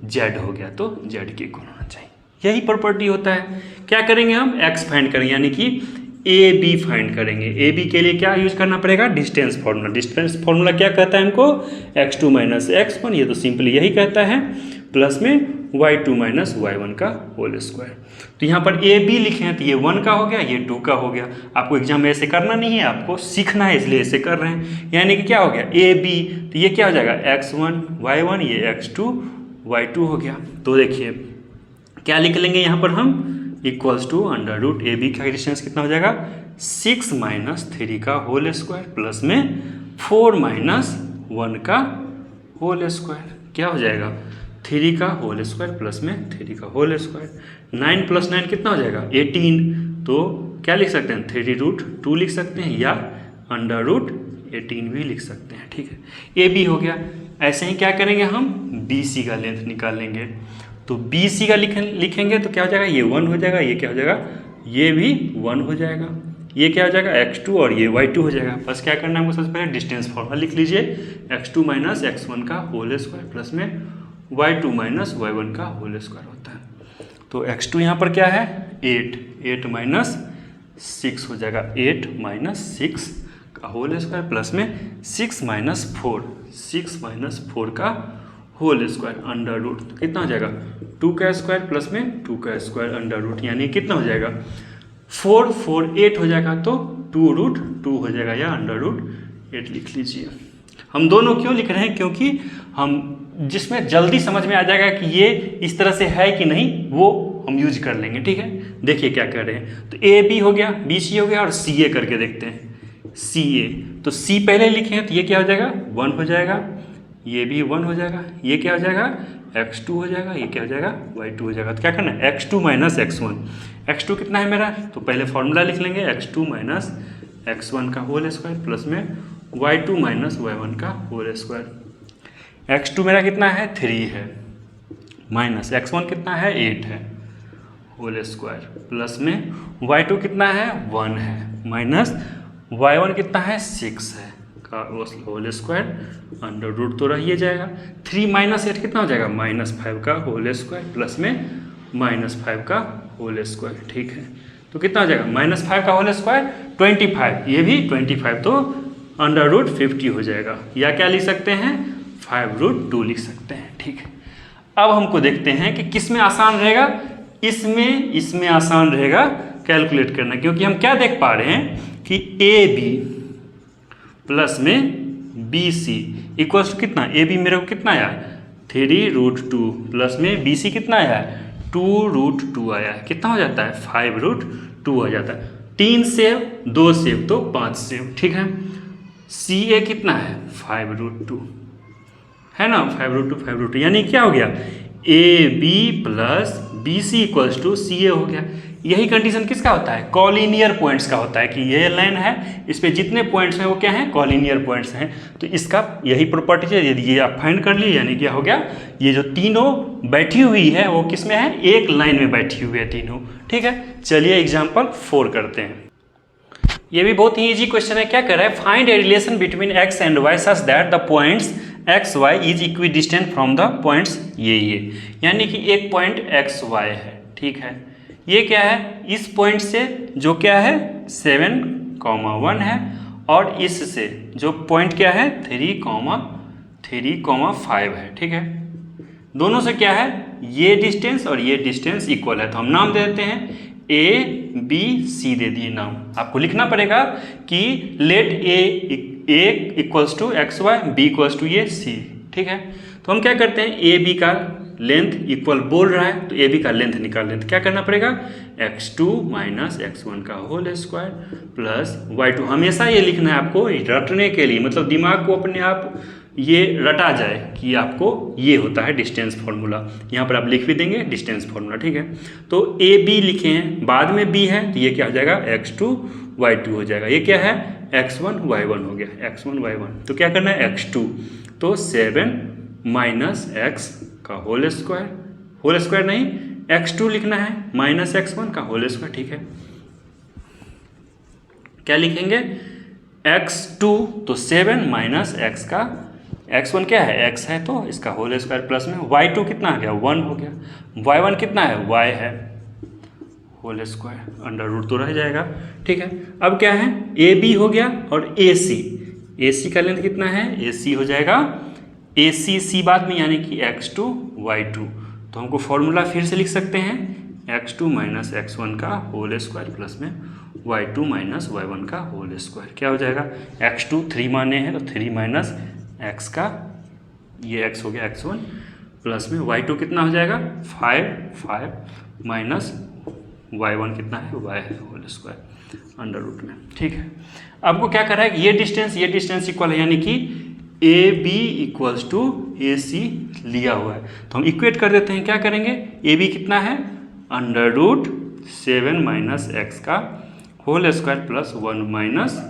Z हो गया तो Z के इक्वल होना चाहिए, यही प्रॉपर्टी होता है। क्या करेंगे हम, x फाइंड करेंगे यानी कि AB फाइंड करेंगे। AB के लिए क्या यूज करना पड़ेगा, डिस्टेंस फार्मूला। डिस्टेंस फार्मूला क्या कहता है हमको, x2 माइनस x1, ये तो सिंपली यही कहता है, प्लस में y2 माइनस y1 का होल स्क्वायर। तो यहाँ पर AB लिखे हैं तो ये 1 का हो गया, ये 2 का हो गया। आपको एग्जाम में ऐसे करना नहीं है, आपको सीखना है, इसलिए ऐसे कर रहे हैं। यानी कि क्या हो गया AB, तो ये क्या हो जाएगा x1 y1, ये x2 y2 हो गया। तो देखिए क्या लिख लेंगे यहाँ पर हम, equals to under root AB का डिस्टेंस कितना हो जाएगा 6 माइनस 3 का होल स्क्वायर प्लस में 4 माइनस 1 का होल स्क्वायर। क्या हो जाएगा 3 का होल स्क्वायर प्लस में 3 का होल स्क्वायर। 9 प्लस 9 कितना हो जाएगा 18। तो क्या लिख सकते हैं 3√2 लिख सकते हैं या अंडर रूट 18 भी लिख सकते हैं। ठीक है, AB हो गया। ऐसे ही क्या करेंगे हम, BC का लेंथ निकालेंगे। तो BC का लिखेंगे तो क्या हो जाएगा, ये 1 हो जाएगा, ये क्या हो जाएगा, ये भी 1 हो जाएगा, ये क्या हो जाएगा x2 और ये y2 हो जाएगा। बस क्या करना है हमको, सबसे पहले डिस्टेंस फॉर्मूला लिख लीजिए, x2 माइनस x1 का होल स्क्वायर प्लस में y2 माइनस y1 का होल स्क्वायर होता है। तो x2 यहाँ पर क्या है 8 माइनस 6 हो जाएगा, 8 माइनस 6 का होल स्क्वायर प्लस में 6 माइनस 4 का होल स्क्वायर अंडर रूट। तो कितना हो जाएगा 2 का स्क्वायर प्लस में 2 का स्क्वायर अंडर रूट, यानी कितना हो जाएगा 4 4 8 हो जाएगा, तो 2√2 हो जाएगा या अंडर रूट 8 लिख लीजिए। हम दोनों क्यों लिख रहे हैं, क्योंकि हम जिसमें जल्दी समझ में आ जाएगा कि ये इस तरह से है कि नहीं, वो हम यूज कर लेंगे। ठीक है, देखिए क्या कर रहे हैं। तो AB हो गया, BC हो गया और CA करके देखते हैं। CA तो C पहले लिखे हैं तो ये क्या हो जाएगा 1 हो जाएगा, ये भी 1 हो जाएगा, ये क्या हो जाएगा x2 हो जाएगा, ये क्या हो जाएगा y2 हो जाएगा। तो क्या करना है x2 माइनस x1। x2 कितना है मेरा, तो पहले फॉर्मूला लिख लेंगे, x2 माइनस x1 का होल स्क्वायर प्लस में y2 माइनस y1 का होल स्क्वायर। x2 मेरा कितना है 3 है, माइनस x1 कितना है 8 है होल स्क्वायर प्लस में y2 कितना है 1 है, माइनस y1 कितना है 6 है का होल स्क्वायर अंडर रूट तो रहिए जाएगा। 3 माइनस 8 कितना हो जाएगा -5 का होल स्क्वायर प्लस में -5 का होल स्क्वायर। ठीक है, तो कितना हो जाएगा -5 का होल स्क्वायर 25, ये भी 25, तो अंडर रूट 50 हो जाएगा, या क्या लिख सकते हैं 5√2 लिख सकते हैं। ठीक है, अब हमको देखते हैं कि किस में आसान रहेगा। इसमें आसान रहेगा कैलकुलेट करना, क्योंकि हम क्या देख पा रहे हैं कि AB प्लस में BC इक्वल्स टू कितना, AB मेरे को कितना आया 3√2 प्लस में BC कितना आया 2√2 आया है, कितना हो जाता है 5√2 हो जाता है। 3 सेव 2 सेव तो 5 सेव। ठीक है, CA कितना है 5√2 है ना, 5√2 यानी क्या हो गया AB plus BC equals to CA हो गया। यही कंडीशन किसका होता है, कॉलिनियर पॉइंट्स का होता है कि ये लाइन है, इस पे जितने पॉइंट्स हैं वो क्या हैं, कॉलिनियर पॉइंट्स हैं। तो इसका यही प्रॉपर्टी है, यदि ये आप फाइंड कर लिए यानी क्या हो गया, ये जो तीनों बैठी हुई है वो किस में है, एक लाइन में बैठी हुई है तीनों। ठीक है, चलिए एग्जाम्पल 4 करते हैं। ये भी बहुत ही इजी क्वेश्चन है। क्या कर रहा है, find a relation between x and y such that the points x y is equidistant from the points ये, यानी कि एक पॉइंट एक्स वाई है। ठीक है, ये क्या है, इस पॉइंट से जो क्या है 7,1 है, और इससे जो पॉइंट क्या है 3,5 है। ठीक है, दोनों से क्या है, ये डिस्टेंस और ये डिस्टेंस इक्वल है, तो हम नाम दे देते हैं ए बी सी, दे दिए नाम। आपको लिखना पड़ेगा कि let A equals to x y, B equals to ये सी। ठीक है, तो हम क्या करते हैं, ए बी का लेंथ इक्वल बोल रहा है तो ए बी का लेंथ निकाल लें, तो क्या करना पड़ेगा, x2 माइनस x1 का होल स्क्वायर प्लस y2। हमेशा ये लिखना है आपको रटने के लिए, मतलब दिमाग को अपने आप ये रटा जाए कि आपको ये होता है डिस्टेंस फार्मूला। यहाँ पर आप लिख भी देंगे डिस्टेंस फार्मूला। ठीक है, तो ए बी लिखे हैं, बाद में बी है तो ये क्या हो जाएगा, x2 y2 हो जाएगा। ये क्या है, x1 y1 हो गया, x1 y1। तो क्या करना है, x2 तो 7 माइनस x का होल स्क्वायर नहीं, x2 लिखना है माइनस x1 का होल स्क्वायर। ठीक है, क्या लिखेंगे, x2 तो 7 माइनस x का, x1 क्या है, x है तो इसका होल स्क्वायर प्लस में y2 कितना आ गया, 1 हो गया, y1 कितना है, y है, होल स्क्वायर, अंडर रूट तो रह जाएगा। ठीक है, अब क्या है, ए बी हो गया और ए सी का लेंथ कितना है, ए सी हो जाएगा, ए सी बाद में यानी कि x2 y2। तो हमको फॉर्मूला फिर से लिख सकते हैं, x2 माइनस x1 का होल स्क्वायर प्लस में y2 माइनस y1 का होल स्क्वायर। क्या हो जाएगा, x2 3 माने हैं तो 3 माइनस x का, ये x हो गया x1 प्लस में y2 कितना हो जाएगा 5 माइनस y1 कितना है, y है होल स्क्वायर अंडर रूट में। ठीक है, आपको क्या कर रहा है, ये डिस्टेंस इक्वल है, यानी कि ए बी इक्वल्स टू ए सी लिया हुआ है, तो हम इक्वेट कर देते हैं। क्या करेंगे, ए बी कितना है, अंडर रूट 7 माइनस एक्स का whole square plus 1 minus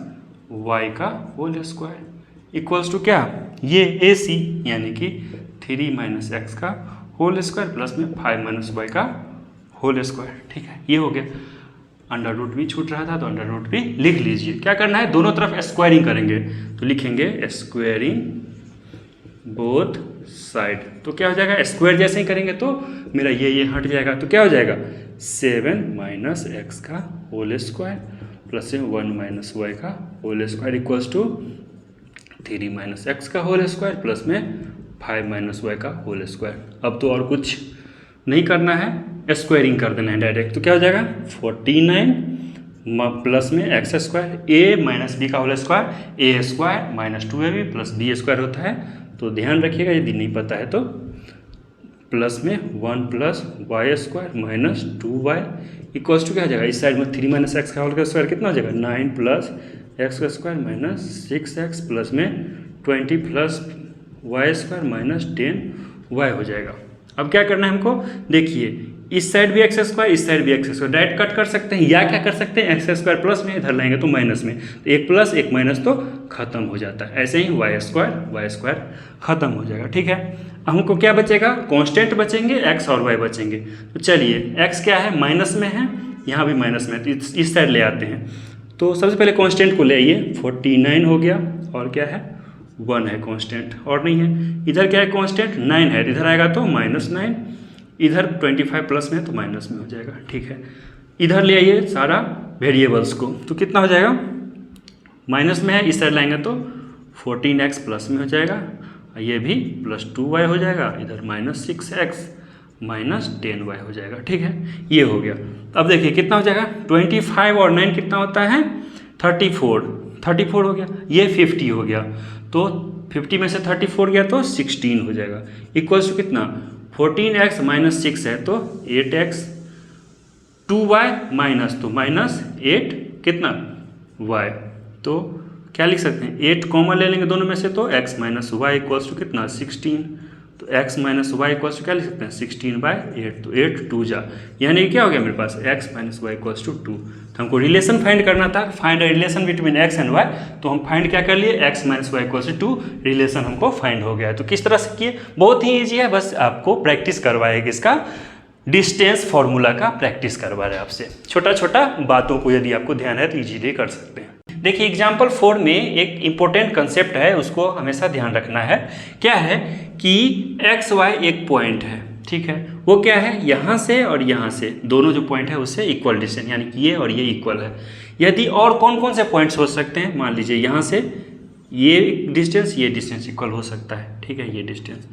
y का होल स्क्वायर इक्वल्स टू क्या, ये ए सी यानी कि 3 माइनस एक्स का होल स्क्वायर प्लस में 5 माइनस वाई का होल स्क्वायर। ठीक है, ये हो गया, अंडर रूट भी छूट रहा था तो अंडर रूट भी लिख लीजिए। क्या करना है, दोनों तरफ स्क्वायरिंग करेंगे, तो लिखेंगे स्क्वायरिंग बोथ साइड। तो क्या हो जाएगा, स्क्वायर जैसे ही करेंगे तो मेरा ये हट जाएगा, तो क्या हो जाएगा 7 माइनस एक्स का whole square plus 1 minus y का whole square equals to 3 minus x का होल स्क्वायर प्लस में 5 माइनस वाई का होल स्क्वायर। अब तो और कुछ नहीं करना है, स्क्वायरिंग कर देना है डायरेक्ट। तो क्या हो जाएगा 49 प्लस में x square a minus b का whole square, a square minus 2ab plus b square होता है। तो ध्यान रखिएगा यदि नहीं पता है तो प्लस में 1 plus y square minus 2y equals to क्या हो जाएगा, इस साइड में 3 माइनस एक्स का होल स्क्वायर कितना हो जाएगा 9 प्लस एक्स का स्क्वायर माइनस 6x प्लस में 20 plus y square minus 10y हो जाएगा। अब क्या करना है हमको, देखिए इस साइड भी एक्स स्क्वायर, इस साइड भी एक्स स्क्वायर, डायरेक्ट कट कर सकते हैं या क्या कर सकते हैं एक्स स्क्वायर प्लस में इधर लाएंगे तो माइनस में, तो एक प्लस एक माइनस तो खत्म हो जाता है। ऐसे ही वाई स्क्वायर खत्म हो जाएगा। ठीक है, हमको क्या बचेगा, कांस्टेंट बचेंगे, एक्स और वाई बचेंगे। तो चलिए एक्स क्या है माइनस में है, यहाँ भी माइनस में है, तो इस साइड ले आते हैं। तो सबसे पहले कांस्टेंट को ले आइए, 49 हो गया और क्या है 1 है कांस्टेंट और नहीं है, इधर क्या है कांस्टेंट 9 है, इधर आएगा तो -9, इधर 25 प्लस में है तो माइनस में हो जाएगा। ठीक है, इधर ले आइए सारा वेरिएबल्स को, तो कितना हो जाएगा माइनस में है, इस साइड लाएंगे तो 14x प्लस में हो जाएगा, ये भी प्लस 2y हो जाएगा, इधर माइनस 6x माइनस 10y हो जाएगा। ठीक है, ये हो गया। अब देखिए कितना हो जाएगा 25 और 9 कितना होता है 34 हो गया, ये 50 हो गया, तो 50 में से 34 गया तो 16 हो जाएगा इक्वल्स टू कितना 14x माइनस 6 है तो 8x, 2y माइनस तो माइनस 8 कितना y, तो क्या लिख सकते हैं 8 कॉमन ले लेंगे दोनों में से तो x minus y equals to कितना 16, तो तो x minus y equals to क्या लिख सकते हैं 16/8, तो 8 2 जा, यानी क्या हो गया मेरे पास x minus y equals to 2। तो हमको रिलेशन फाइंड करना था, find relation between x and y, तो हम फाइंड क्या कर लिए x minus y equals to 2, relation हमको फाइंड हो गया है। तो किस तरह से किए, बहुत ही ईजी है, बस आपको प्रैक्टिस करवाएगा, इसका डिस्टेंस फॉर्मूला का प्रैक्टिस करवा रहे हैं आपसे। छोटा छोटा बातों को यदि आपको ध्यान है तो इजीली कर सकते हैं। देखिए एग्जाम्पल 4 में एक इम्पोर्टेंट कंसेप्ट है, उसको हमेशा ध्यान रखना है। क्या है कि एक्स वाई एक पॉइंट है, ठीक है, वो क्या है यहाँ से और यहाँ से दोनों जो पॉइंट है उससे इक्वल डिस्टेंस, यानी कि ये और ये इक्वल है। यदि और कौन कौन से पॉइंट्स हो सकते हैं, मान लीजिए यहाँ से ये डिस्टेंस इक्वल हो सकता है, ठीक है, ये डिस्टेंस,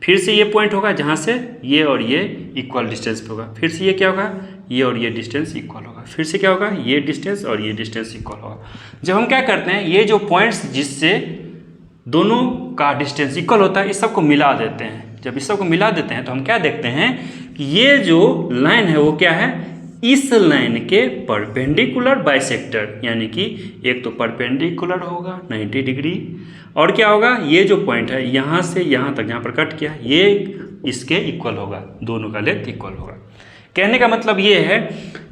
फिर से ये पॉइंट होगा जहाँ से ये और ये इक्वल डिस्टेंस पे होगा, फिर से ये क्या होगा, ये और ये डिस्टेंस इक्वल होगा, फिर से क्या होगा, ये डिस्टेंस और ये डिस्टेंस इक्वल होगा। जब हम क्या करते हैं, ये जो पॉइंट्स जिससे दोनों का डिस्टेंस इक्वल होता है, इस सब को मिला देते हैं। जब इस सब को मिला देते हैं तो हम क्या देखते हैं कि ये जो लाइन है वो क्या है, इस लाइन के परपेंडिकुलर बाइसेक्टर, यानी कि एक तो परपेंडिकुलर होगा 90 डिग्री, और क्या होगा, ये जो पॉइंट है यहाँ से यहाँ तक जहाँ पर कट किया, ये इसके इक्वल होगा, दोनों का लेंथ इक्वल होगा। कहने का मतलब ये है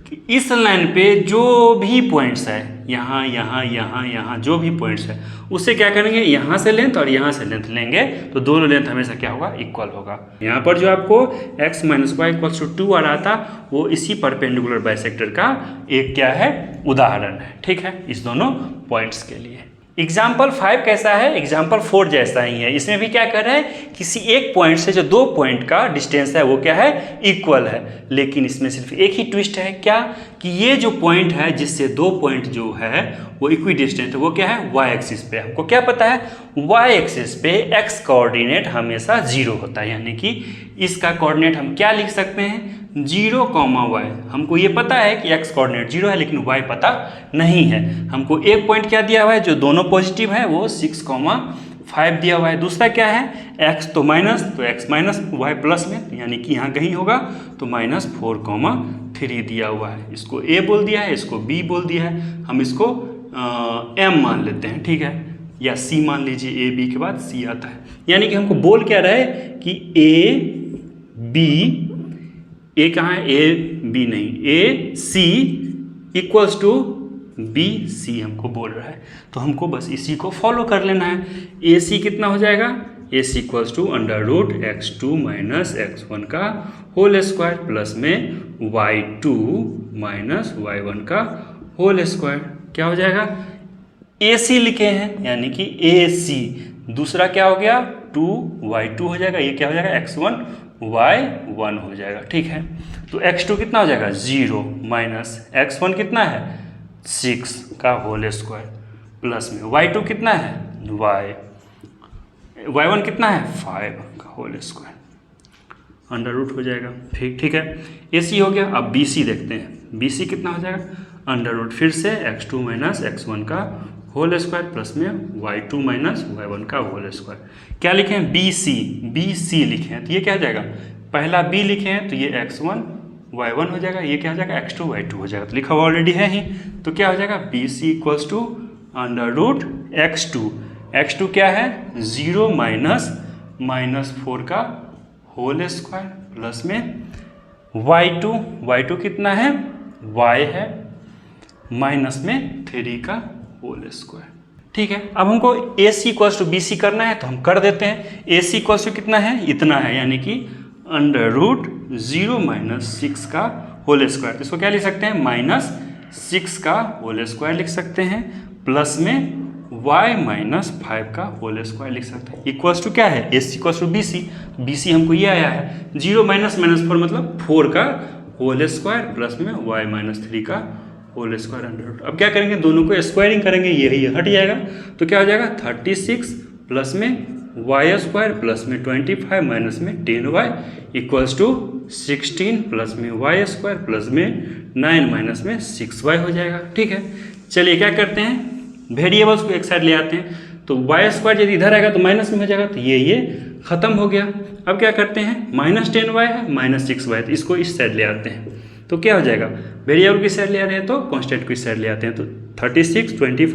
कि इस लाइन पे जो भी पॉइंट्स है, यहाँ यहाँ यहाँ यहाँ जो भी पॉइंट्स है, उससे क्या करेंगे, यहाँ से लेंथ और यहाँ से लेंथ लेंगे, तो दोनों लेंथ हमेशा क्या होगा, इक्वल होगा। यहाँ पर जो आपको x minus y equals to 2 आ रहा था, वो इसी परपेंडिकुलर बाइसेक्टर का एक क्या है, उदाहरण है, ठीक है, इस दोनों पॉइंट्स के लिए। एग्जाम्पल 5 कैसा है, एग्जाम्पल 4 जैसा ही है। इसमें भी क्या कर रहे हैं, किसी एक पॉइंट से जो दो पॉइंट का डिस्टेंस है वो क्या है, इक्वल है, लेकिन इसमें सिर्फ एक ही ट्विस्ट है, क्या कि ये जो पॉइंट है जिससे दो पॉइंट जो है वो इक्वी डिस्टेंट है, वो क्या है, y एक्सिस पे। हमको क्या पता है, y एक्सिस पे x कोऑर्डिनेट हमेशा 0 होता है, यानी कि इसका कोऑर्डिनेट हम क्या लिख सकते हैं, 0, y। हमको ये पता है कि x कोऑर्डिनेट 0 है, लेकिन y पता नहीं है। हमको एक पॉइंट क्या दिया हुआ है, जो दोनों पॉजिटिव है, वो 6,5 दिया हुआ है। दूसरा क्या है, x तो माइनस, तो x माइनस y प्लस में, यानी कि यहाँ कहीं होगा, तो -4,3 दिया हुआ है। इसको a बोल दिया है, इसको b बोल दिया है, हम इसको m मान लेते हैं, ठीक है, या c मान लीजिए, a b के बाद c आता है। यानी कि हमको बोल क्या रहा है कि a b, a कहाँ है, a b नहीं, a c equals to b c हमको बोल रहा है, तो हमको बस इसी को फॉलो कर लेना है। a c कितना हो जाएगा, a c equals to √x2 minus x1 का होल स्क्वायर प्लस में y2 माइनस y1 का होल स्क्वायर। क्या हो जाएगा, AC लिखे हैं, यानी कि AC, दूसरा क्या हो गया 2y2 हो जाएगा, ये क्या हो जाएगा x1 y1 हो जाएगा, ठीक है। तो x2 कितना हो जाएगा 0 माइनस x1 कितना है 6 का होल स्क्वायर प्लस में y2 कितना है y1 कितना है 5 का होल स्क्वायर, अंडर रूट हो जाएगा, ठीक है। AC हो गया। अब BC देखते हैं, BC कितना हो जाएगा अंडर रूट, फिर से x2 माइनस x1 का होल स्क्वायर प्लस में y2 माइनस y1 का होल स्क्वायर। क्या लिखे हैं, BC लिखे हैं, तो ये क्या हो जाएगा, पहला B लिखे हैं तो ये x1 y1 हो जाएगा, ये क्या हो जाएगा x2 y2 हो जाएगा, तो लिखा हुआ ऑलरेडी है ही। तो क्या हो जाएगा BC equals to under root x2 क्या है 0 माइनस 4 का होल स्क्वायर प्लस में y2 कितना है y है माइनस में 3 का होल स्क्वायर, ठीक है। अब हमको AC इक्वल्स टू BC करना है, तो हम कर देते हैं। AC इक्वल्स टू कितना है, इतना है, यानी कि अंडर रूट 0 माइनस 6 का होल स्क्वायर, तो इसको क्या लिख सकते हैं -6 का होल स्क्वायर लिख सकते हैं, प्लस में y माइनस 5 का होल स्क्वायर लिख सकते हैं। इक्वल्स टू क्या है, AC इक्वल्स टू BC हमको ये आया है 0 माइनस 4 मतलब 4 का होल स्क्वायर प्लस में y माइनस 3 का होल स्क्वायर अंडर रूट। अब क्या करेंगे, दोनों को स्क्वायरिंग करेंगे, यही हट जाएगा, तो क्या हो जाएगा 36 प्लस में y स्क्वायर प्लस में 25 माइनस में 10y इक्वल्स टू 16 प्लस में y स्क्वायर प्लस में 9 माइनस में 6y हो जाएगा, ठीक है। चलिए क्या करते हैं, वेरिएबल्स को एक साइड ले आते हैं, तो y स्क्वायर यदि इधर आएगा तो माइनस में हो जाएगा, तो ये खत्म हो गया। अब क्या करते हैं, -10y है -6y, तो इसको इस साइड ले आते हैं, तो क्या हो जाएगा, वेरिएबल की साइड ले आ रहे हैं तो कांस्टेंट की साइड ले आते हैं, तो 36 25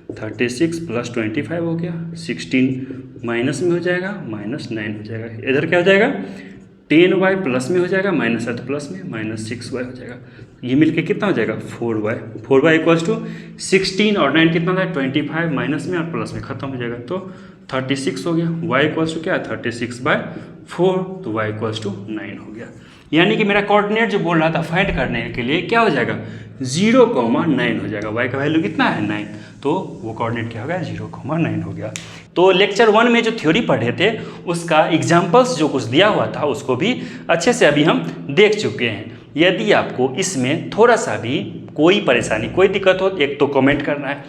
36 प्लस 25 हो गया, 16 माइनस में हो जाएगा, -9 हो जाएगा। इधर क्या हो जाएगा, 10y प्लस में हो जाएगा, माइनस है तो प्लस में, -6y हो जाएगा। ये मिलके कितना हो जाएगा, 4y इक्वल्स टू 16 और 9 कितना था, 25 माइनस में और प्लस में खत्म हो जाएगा, तो 36 हो गया। y इक्वल्स टू क्या है, 36/4, तो y इक्वल्स टू 9 हो गया। यानी कि मेरा कोऑर्डिनेट जो बोल रहा था फाइंड करने के लिए क्या हो जाएगा, 0,9 हो जाएगा। y का वैल्यू कितना है, 9, तो वो कोऑर्डिनेट क्या हो गया, 0,9 हो गया। तो लेक्चर 1 में जो थ्योरी पढ़े थे उसका एग्जाम्पल्स जो कुछ दिया हुआ था उसको भी अच्छे से अभी हम देख चुके हैं। यदि आपको इसमें थोड़ा सा भी कोई परेशानी, कोई दिक्कत हो, एक तो कमेंट करना है,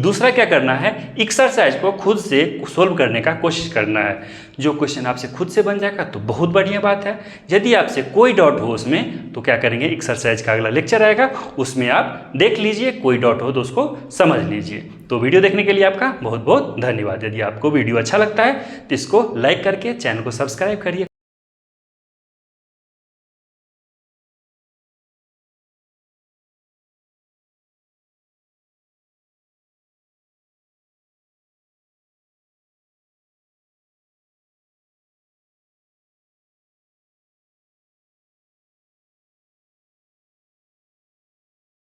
दूसरा क्या करना है, एक्सरसाइज को खुद से सोल्व करने का कोशिश करना है। जो क्वेश्चन आपसे खुद से बन जाएगा तो बहुत बढ़िया बात है। यदि आपसे कोई डाउट हो उसमें तो क्या करेंगे, एक्सरसाइज का अगला लेक्चर आएगा उसमें आप देख लीजिए, कोई डाउट हो तो उसको समझ लीजिए। तो वीडियो देखने के लिए आपका बहुत बहुत धन्यवाद। यदि आपको वीडियो अच्छा लगता है तो इसको लाइक करके चैनल को सब्सक्राइब करिए।